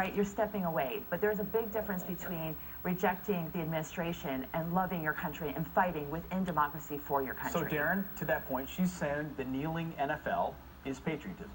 right? You're stepping away. But there's a big difference between rejecting the administration and loving your country and fighting within democracy for your country. So, Darren, to that point, she's saying the kneeling NFL is patriotism.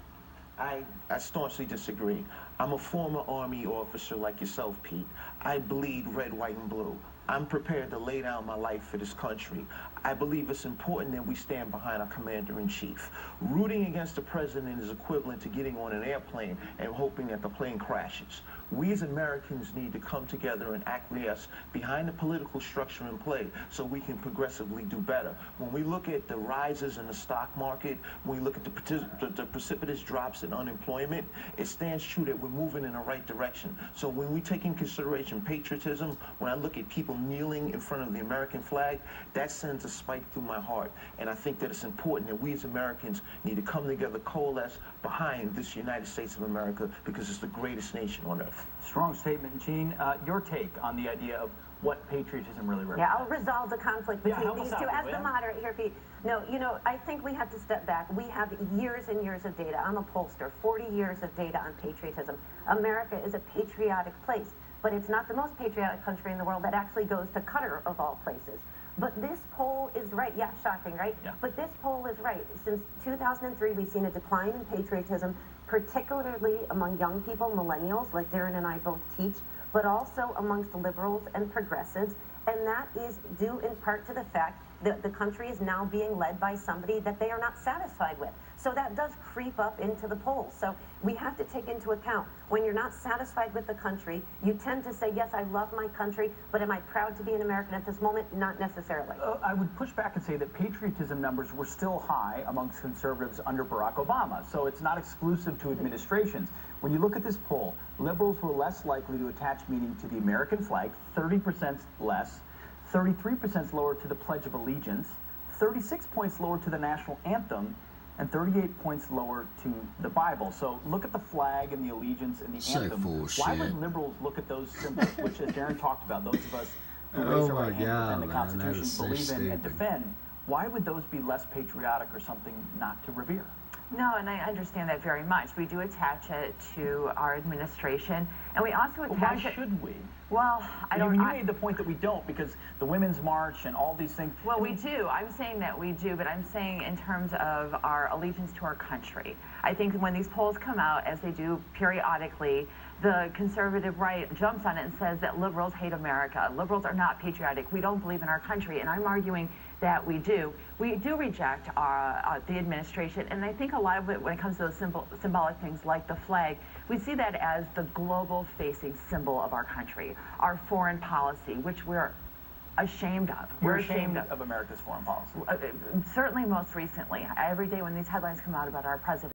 I staunchly disagree. I'm a former Army officer like yourself, Pete. I bleed red, white, and blue. I'm prepared to lay down my life for this country. I believe it's important that we stand behind our commander-in-chief. Rooting against the president is equivalent to getting on an airplane and hoping that the plane crashes. We as Americans need to come together and acquiesce behind the political structure in play so we can progressively do better. When we look at the rises in the stock market, when we look at the precipitous drops in unemployment, it stands true that we're moving in the right direction. So when we take in consideration patriotism, when I look at people kneeling in front of the American flag, that sends a spike through my heart. And I think that it's important that we as Americans need to come together, coalesce behind this United States of America, because it's the greatest nation on earth. Strong statement, Jean. Your take on the idea of what patriotism really represents? Yeah, I'll resolve the conflict between these two. As the moderator here, Pete, no, I think we have to step back. We have years and years of data. I'm a pollster, 40 years of data on patriotism. America is a patriotic place, but it's not the most patriotic country in the world. That actually goes to Qatar, of all places. But this poll is right. Yeah, shocking, right? Yeah. But this poll is right. Since 2003, we've seen a decline in patriotism, particularly among young people, millennials, like Darren and I both teach, but also amongst liberals and progressives. And that is due in part to the fact that the country is now being led by somebody that they are not satisfied with. So that does creep up into the polls. So we have to take into account, when you're not satisfied with the country, you tend to say, yes, I love my country, but am I proud to be an American at this moment? Not necessarily. I would push back and say that patriotism numbers were still high amongst conservatives under Barack Obama. So it's not exclusive to administrations. When you look at this poll, liberals were less likely to attach meaning to the American flag, 30% less, 33% lower to the Pledge of Allegiance, 36 points lower to the national anthem, and 38 points lower to the Bible. So look at the flag and the allegiance and the anthem. Why would liberals look at those symbols, which, as Darren talked about, those of us who raise our right hand and the Constitution believe in and defend, why would those be less patriotic or something not to revere? No, and I understand that very much. We do attach it to our administration, and we also attach Why should we? Well, I don't. You made the point that we don't, because the Women's March and all these things. Well, we do. I'm saying that we do, but I'm saying in terms of our allegiance to our country. I think when these polls come out, as they do periodically, the conservative right jumps on it and says that liberals hate America. Liberals are not patriotic. We don't believe in our country, and I'm arguing that we do. We do reject the administration, and I think a lot of it, when it comes to those symbolic things like the flag, we see that as the global-facing symbol of our country, our foreign policy, which we're ashamed of. We're ashamed of America's foreign policy. Certainly most recently. Every day when these headlines come out about our president,